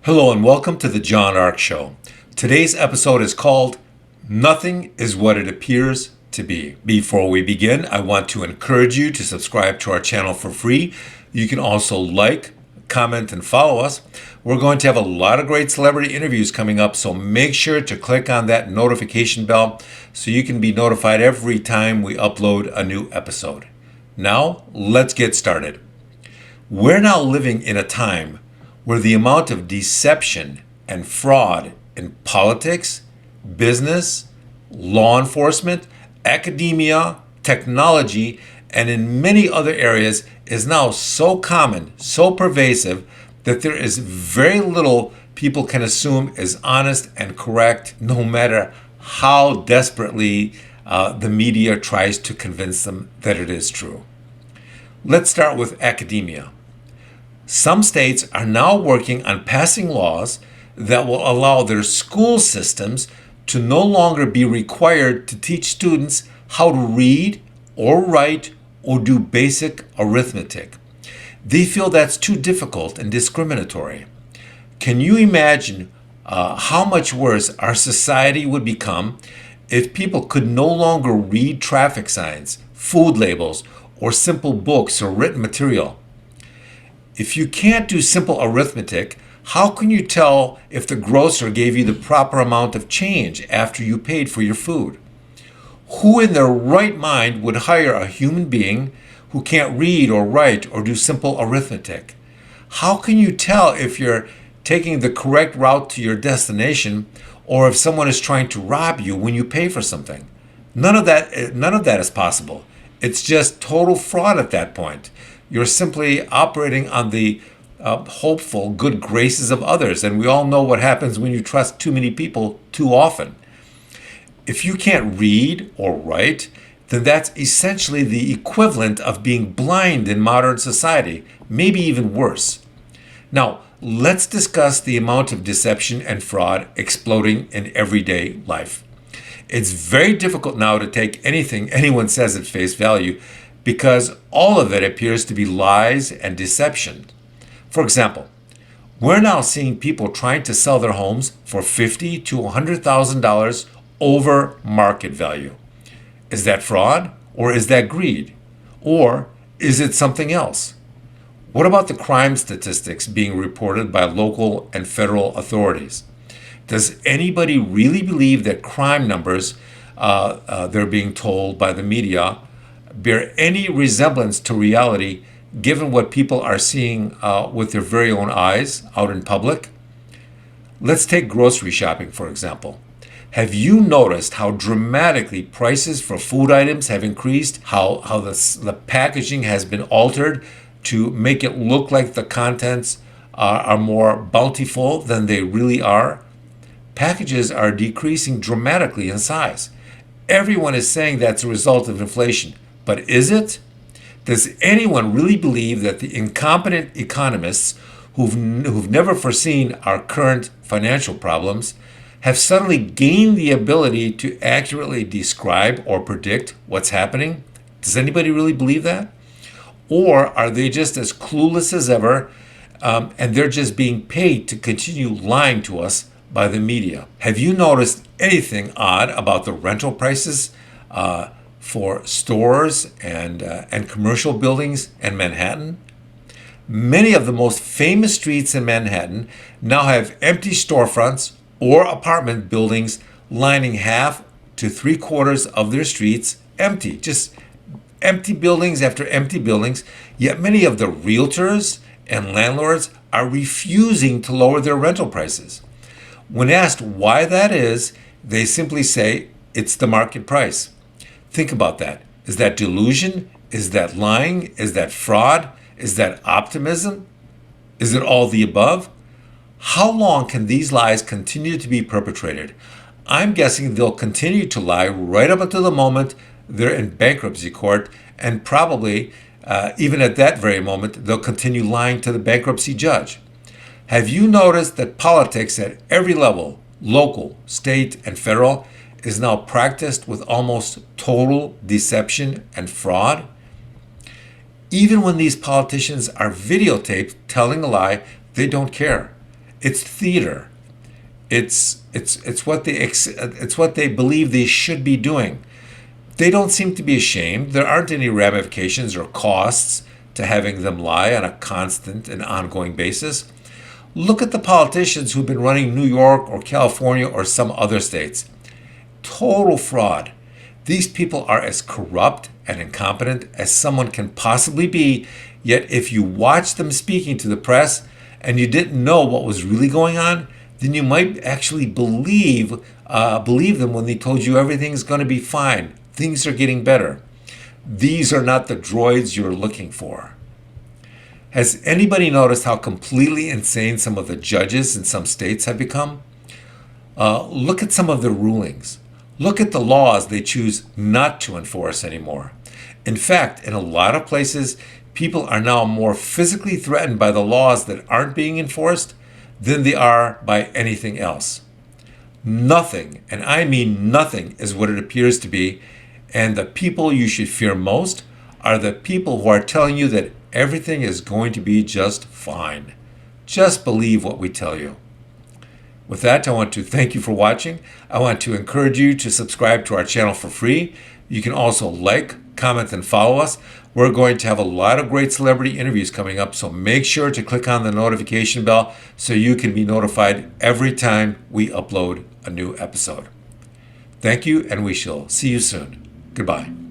Hello and welcome to the John Ark Show. Today's episode is called Nothing is What It Appears to Be. Before we begin, I want to encourage you to subscribe to our channel for free. You can also like, comment, and follow us. We're going to have a lot of great celebrity interviews coming up, so make sure to click on that notification bell so you can be notified every time we upload a new episode. Now, let's get started. We're now living in a time where the amount of deception and fraud in politics, business, law enforcement, academia, technology, and in many other areas is now so common, so pervasive, that there is very little people can assume is honest and correct, no matter how desperately the media tries to convince them that it is true. Let's start with academia. Some states are now working on passing laws that will allow their school systems to no longer be required to teach students how to read or write or do basic arithmetic. They feel that's too difficult and discriminatory. Can you imagine how much worse our society would become if people could no longer read traffic signs, food labels, or simple books or written material? If you can't do simple arithmetic, how can you tell if the grocer gave you the proper amount of change after you paid for your food? Who in their right mind would hire a human being who can't read or write or do simple arithmetic? How can you tell if you're taking the correct route to your destination or if someone is trying to rob you when you pay for something? None of that is possible. It's just total fraud at that point. You're simply operating on the hopeful good graces of others, and we all know what happens when you trust too many people too often. If you can't read or write, then that's essentially the equivalent of being blind in modern society, maybe even worse. Now, let's discuss the amount of deception and fraud exploding in everyday life. It's very difficult now to take anything anyone says at face value because all of it appears to be lies and deception. For example, we're now seeing people trying to sell their homes for $50,000 to $100,000 over market value. Is that fraud, or is that greed, or is it something else? What about the crime statistics being reported by local and federal authorities? Does anybody really believe that crime numbers they're being told by the media bear any resemblance to reality given what people are seeing with their very own eyes out in public? Let's take grocery shopping, for example. Have you noticed how dramatically prices for food items have increased? How the packaging has been altered to make it look like the contents are more bountiful than they really are? Packages are decreasing dramatically in size. Everyone is saying that's a result of inflation. But is it? Does anyone really believe that the incompetent economists who've never foreseen our current financial problems have suddenly gained the ability to accurately describe or predict what's happening? Does anybody really believe that? Or are they just as clueless as ever and they're just being paid to continue lying to us by the media? Have you noticed anything odd about the rental prices for stores and commercial buildings in Manhattan? Many of the most famous streets in Manhattan now have empty storefronts or apartment buildings lining half to three-quarters of their streets empty. Just empty buildings after empty buildings, yet many of the realtors and landlords are refusing to lower their rental prices. When asked why that is, they simply say it's the market price. Think about that. Is that delusion? Is that lying? Is that fraud? Is that optimism? Is it all the above? How long can these lies continue to be perpetrated? I'm guessing they'll continue to lie right up until the moment they're in bankruptcy court, and probably even at that very moment, they'll continue lying to the bankruptcy judge. Have you noticed that politics at every level, local, state, and federal, is now practiced with almost total deception and fraud? Even when these politicians are videotaped telling a lie, they don't care. It's theater. It's what they believe they should be doing. They don't seem to be ashamed. There aren't any ramifications or costs to having them lie on a constant and ongoing basis. Look at the politicians who've been running New York or California or some other states. Total fraud. These people are as corrupt and incompetent as someone can possibly be, yet if you watch them speaking to the press and you didn't know what was really going on, then you might actually believe them when they told you everything's going to be fine. Things are getting better. These are not the droids you're looking for. Has anybody noticed how completely insane some of the judges in some states have become? Look at some of their rulings. Look at the laws they choose not to enforce anymore. In fact, in a lot of places, people are now more physically threatened by the laws that aren't being enforced than they are by anything else. Nothing, and I mean nothing, is what it appears to be, and the people you should fear most are the people who are telling you that everything is going to be just fine. Just believe what we tell you. With that, I want to thank you for watching. I want to encourage you to subscribe to our channel for free. You can also like, comment, and follow us. We're going to have a lot of great celebrity interviews coming up, so make sure to click on the notification bell so you can be notified every time we upload a new episode. Thank you, and we shall see you soon. Goodbye.